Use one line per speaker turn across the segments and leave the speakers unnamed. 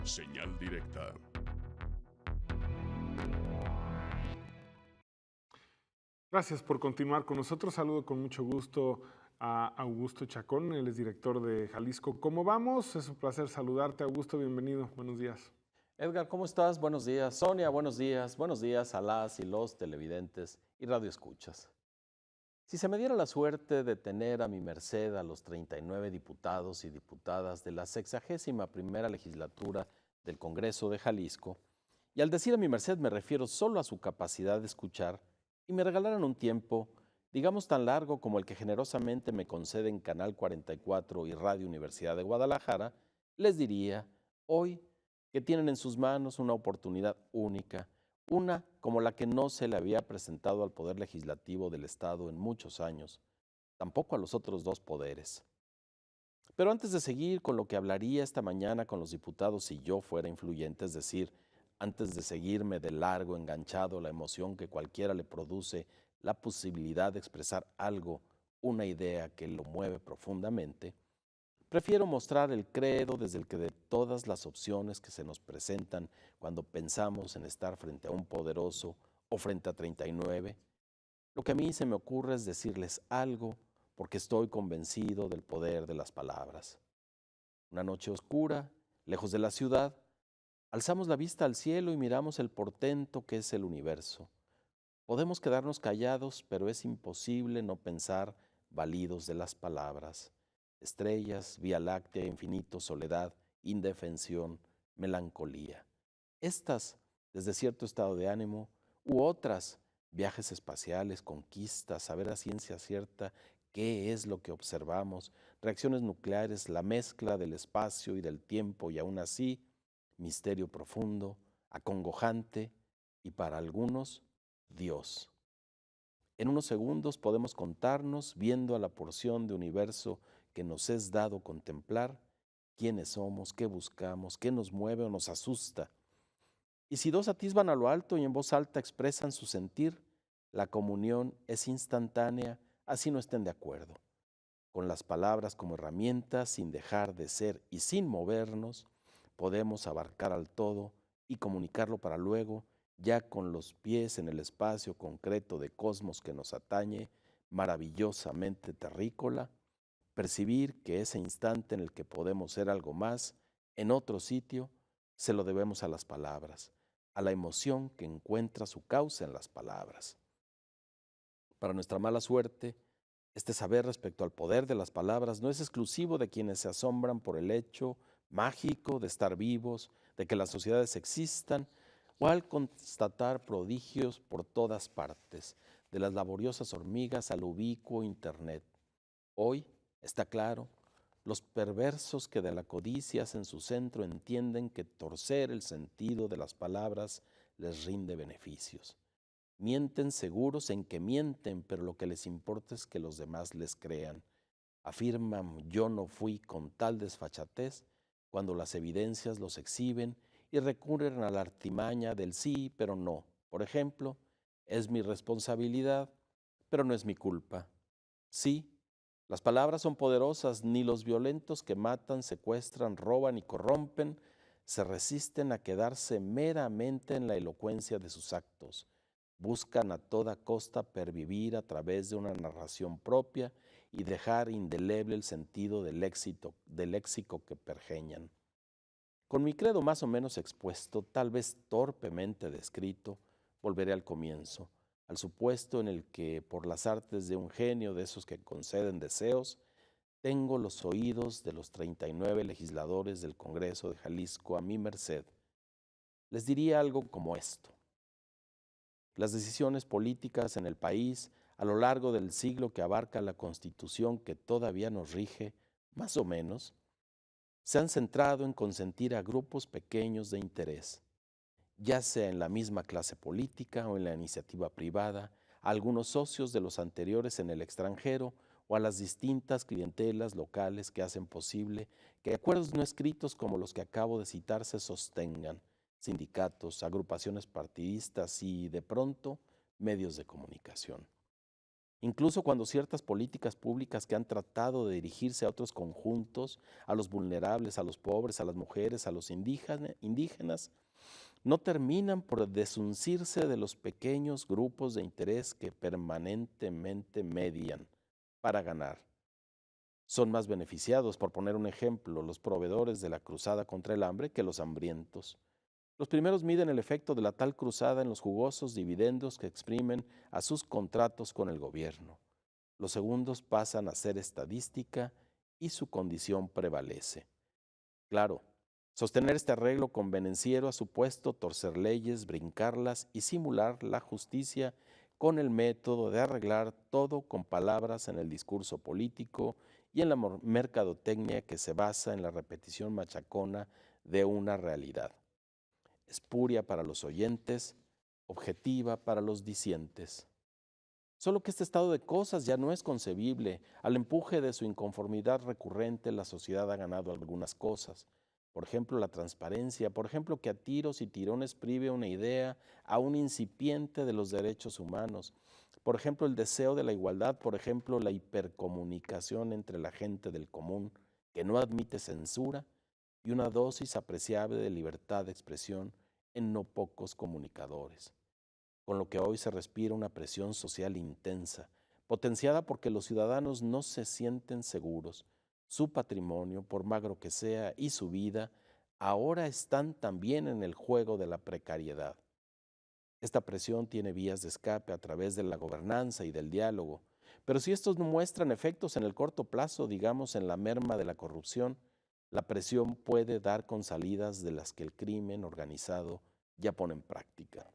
Señal directa.
Gracias por continuar con nosotros. Saludo con mucho gusto a Augusto Chacón, él es director de Jalisco. ¿Cómo vamos? Es un placer saludarte, Augusto. Bienvenido. Buenos días.
Edgar, ¿cómo estás? Buenos días. Sonia, buenos días. Buenos días a las y los televidentes y radioescuchas. Si se me diera la suerte de tener a mi merced a los 39 diputados y diputadas de la 61ª legislatura del Congreso de Jalisco, y al decir a mi merced me refiero solo a su capacidad de escuchar, y me regalaran un tiempo, digamos tan largo como el que generosamente me conceden Canal 44 y Radio Universidad de Guadalajara, les diría, hoy que tienen en sus manos una oportunidad única, una como la que no se le había presentado al Poder Legislativo del Estado en muchos años, tampoco a los otros dos poderes. Pero antes de seguir con lo que hablaría esta mañana con los diputados si yo fuera influyente, es decir, antes de seguirme de largo enganchado la emoción que cualquiera le produce la posibilidad de expresar algo, una idea que lo mueve profundamente, prefiero mostrar el credo desde el que de todas las opciones que se nos presentan cuando pensamos en estar frente a un poderoso o frente a 39, lo que a mí se me ocurre es decirles algo porque estoy convencido del poder de las palabras. Una noche oscura, lejos de la ciudad, alzamos la vista al cielo y miramos el portento que es el universo. Podemos quedarnos callados, pero es imposible no pensar validos de las palabras. Estrellas, Vía Láctea, infinito, soledad, indefensión, melancolía. Estas, desde cierto estado de ánimo, u otras, viajes espaciales, conquistas, saber a ciencia cierta qué es lo que observamos, reacciones nucleares, la mezcla del espacio y del tiempo y aún así, misterio profundo, acongojante y para algunos, Dios. En unos segundos podemos contarnos, viendo a la porción de universo que nos es dado contemplar, quiénes somos, qué buscamos, qué nos mueve o nos asusta. Y si dos atisban a lo alto y en voz alta expresan su sentir, la comunión es instantánea, así no estén de acuerdo. Con las palabras como herramientas, sin dejar de ser y sin movernos, podemos abarcar al todo y comunicarlo para luego, ya con los pies en el espacio concreto de cosmos que nos atañe, maravillosamente terrícola, percibir que ese instante en el que podemos ser algo más, en otro sitio, se lo debemos a las palabras, a la emoción que encuentra su causa en las palabras. Para nuestra mala suerte, este saber respecto al poder de las palabras no es exclusivo de quienes se asombran por el hecho mágico de estar vivos, de que las sociedades existan, o al constatar prodigios por todas partes, de las laboriosas hormigas al ubicuo Internet. Hoy, está claro, los perversos que de la codicia hacen su centro entienden que torcer el sentido de las palabras les rinde beneficios. Mienten seguros en que mienten, pero lo que les importa es que los demás les crean. Afirman yo no fui con tal desfachatez cuando las evidencias los exhiben y recurren a la artimaña del sí, pero no. Por ejemplo, es mi responsabilidad, pero no es mi culpa. Sí, las palabras son poderosas, ni los violentos que matan, secuestran, roban y corrompen se resisten a quedarse meramente en la elocuencia de sus actos. Buscan a toda costa pervivir a través de una narración propia y dejar indeleble el sentido del léxico que pergeñan. Con mi credo más o menos expuesto, tal vez torpemente descrito, volveré al comienzo, al supuesto en el que, por las artes de un genio de esos que conceden deseos, tengo los oídos de los 39 legisladores del Congreso de Jalisco a mi merced. Les diría algo como esto. Las decisiones políticas en el país a lo largo del siglo que abarca la Constitución que todavía nos rige, más o menos, se han centrado en consentir a grupos pequeños de interés, ya sea en la misma clase política o en la iniciativa privada, a algunos socios de los anteriores en el extranjero o a las distintas clientelas locales que hacen posible que acuerdos no escritos como los que acabo de citar se sostengan, sindicatos, agrupaciones partidistas y, de pronto, medios de comunicación. Incluso cuando ciertas políticas públicas que han tratado de dirigirse a otros conjuntos, a los vulnerables, a los pobres, a las mujeres, a los indígenas, no terminan por desuncirse de los pequeños grupos de interés que permanentemente median para ganar. Son más beneficiados, por poner un ejemplo, los proveedores de la cruzada contra el hambre que los hambrientos. Los primeros miden el efecto de la tal cruzada en los jugosos dividendos que exprimen a sus contratos con el gobierno. Los segundos pasan a ser estadística y su condición prevalece. Claro, sostener este arreglo convenenciero ha supuesto torcer leyes, brincarlas y simular la justicia con el método de arreglar todo con palabras en el discurso político y en la mercadotecnia que se basa en la repetición machacona de una realidad. Espuria para los oyentes, objetiva para los dicientes. Solo que este estado de cosas ya no es concebible. Al empuje de su inconformidad recurrente, la sociedad ha ganado algunas cosas. Por ejemplo, la transparencia, por ejemplo, que a tiros y tirones prive una idea a un incipiente de los derechos humanos. Por ejemplo, el deseo de la igualdad, por ejemplo, la hipercomunicación entre la gente del común, que no admite censura, y una dosis apreciable de libertad de expresión en no pocos comunicadores, con lo que hoy se respira una presión social intensa, potenciada porque los ciudadanos no se sienten seguros. Su patrimonio, por magro que sea, y su vida, ahora están también en el juego de la precariedad. Esta presión tiene vías de escape a través de la gobernanza y del diálogo, pero si estos no muestran efectos en el corto plazo, digamos en la merma de la corrupción, la presión puede dar con salidas de las que el crimen organizado ya pone en práctica.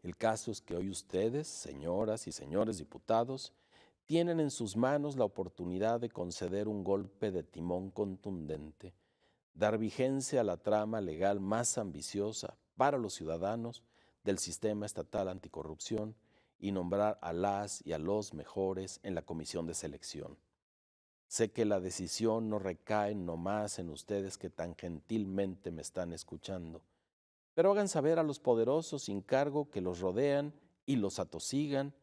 El caso es que hoy ustedes, señoras y señores diputados, tienen en sus manos la oportunidad de conceder un golpe de timón contundente, dar vigencia a la trama legal más ambiciosa para los ciudadanos del sistema estatal anticorrupción y nombrar a las y a los mejores en la comisión de selección. Sé que la decisión no recae nomás en ustedes que tan gentilmente me están escuchando, pero hagan saber a los poderosos sin cargo que los rodean y los atosigan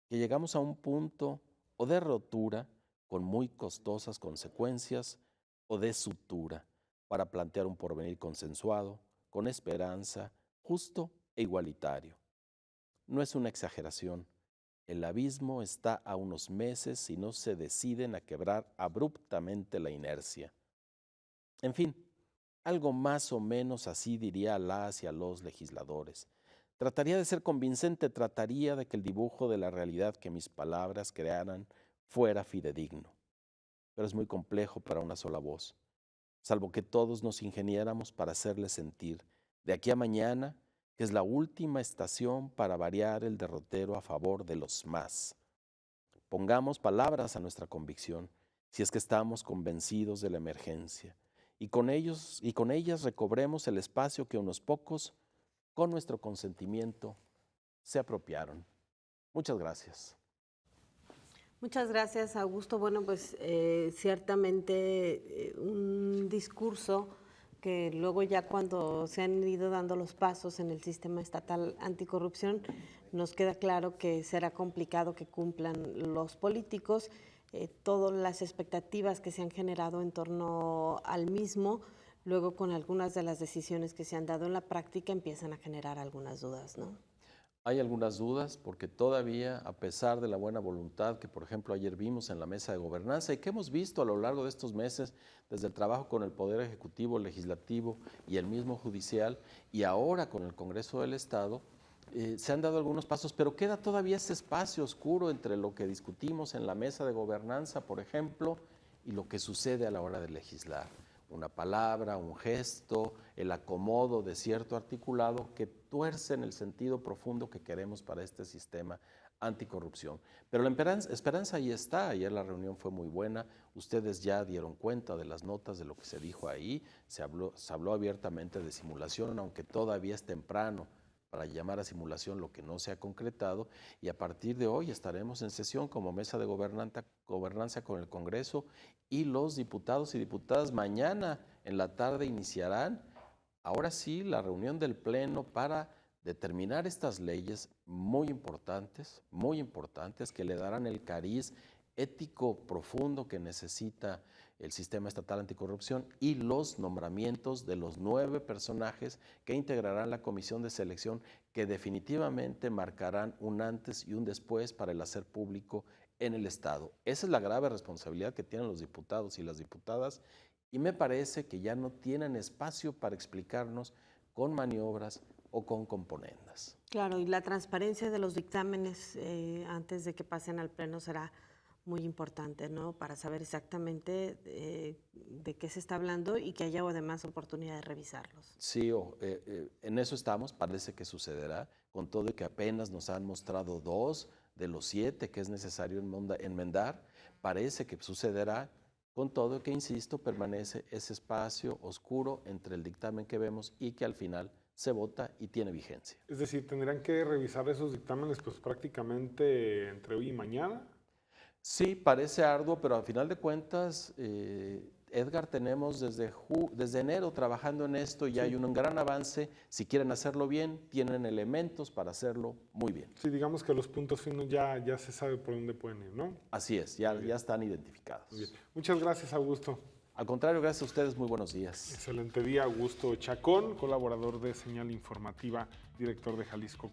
que llegamos a un punto o de rotura con muy costosas consecuencias o de sutura para plantear un porvenir consensuado, con esperanza, justo e igualitario. No es una exageración. El abismo está a unos meses si no se deciden a quebrar abruptamente la inercia. En fin, algo más o menos así diría a las y a los legisladores. Trataría de ser convincente, trataría de que el dibujo de la realidad que mis palabras crearan fuera fidedigno. Pero es muy complejo para una sola voz, salvo que todos nos ingeniáramos para hacerle sentir, de aquí a mañana, que es la última estación para variar el derrotero a favor de los más. Pongamos palabras a nuestra convicción, si es que estamos convencidos de la emergencia, y con ellas recobremos el espacio que unos pocos, con nuestro consentimiento, se apropiaron. Muchas gracias.
Muchas gracias, Augusto. Bueno, pues ciertamente un discurso que luego ya cuando se han ido dando los pasos en el sistema estatal anticorrupción, nos queda claro que será complicado que cumplan los políticos todas las expectativas que se han generado en torno al mismo. Luego, con algunas de las decisiones que se han dado en la práctica, empiezan a generar algunas dudas, ¿no?
Hay algunas dudas porque todavía, a pesar de la buena voluntad que, por ejemplo, ayer vimos en la mesa de gobernanza y que hemos visto a lo largo de estos meses desde el trabajo con el Poder Ejecutivo, Legislativo y el mismo Judicial y ahora con el Congreso del Estado, se han dado algunos pasos, pero queda todavía ese espacio oscuro entre lo que discutimos en la mesa de gobernanza, por ejemplo, y lo que sucede a la hora de legislar. Una palabra, un gesto, el acomodo de cierto articulado que tuerce en el sentido profundo que queremos para este sistema anticorrupción. Pero la esperanza ahí está. Ayer la reunión fue muy buena. Ustedes ya dieron cuenta de las notas, de lo que se dijo ahí. Se habló abiertamente de simulación, aunque todavía es temprano para llamar a simulación lo que no se ha concretado, y a partir de hoy estaremos en sesión como mesa de gobernanza con el Congreso, y los diputados y diputadas mañana en la tarde iniciarán, ahora sí, la reunión del Pleno para determinar estas leyes muy importantes que le darán el cariz ético profundo que necesita el sistema estatal anticorrupción y los nombramientos de los 9 personajes que integrarán la comisión de selección que definitivamente marcarán un antes y un después para el hacer público en el Estado. Esa es la grave responsabilidad que tienen los diputados y las diputadas y me parece que ya no tienen espacio para explicarnos con maniobras o con componendas.
Claro, y la transparencia de los dictámenes antes de que pasen al Pleno será muy importante, ¿no? Para saber exactamente de qué se está hablando y que haya además oportunidad de revisarlos.
Sí, en eso estamos, parece que sucederá, con todo y que apenas nos han mostrado 2 de los 7 que es necesario enmendar, parece que sucederá, con todo y que, insisto, permanece ese espacio oscuro entre el dictamen que vemos y que al final se vota y tiene vigencia.
Es decir, tendrán que revisar esos dictámenes pues prácticamente entre hoy y mañana.
Sí, parece arduo, pero al final de cuentas, Edgar, tenemos desde enero trabajando en esto y hay un gran avance. Si quieren hacerlo bien, tienen elementos para hacerlo muy bien.
Sí, digamos que los puntos finos ya se sabe por dónde pueden ir, ¿no?
Así es, ya están identificados.
Muy bien. Muchas gracias, Augusto.
Al contrario, gracias a ustedes, muy buenos días.
Excelente día, Augusto Chacón, colaborador de Señal Informativa, director de Jalisco.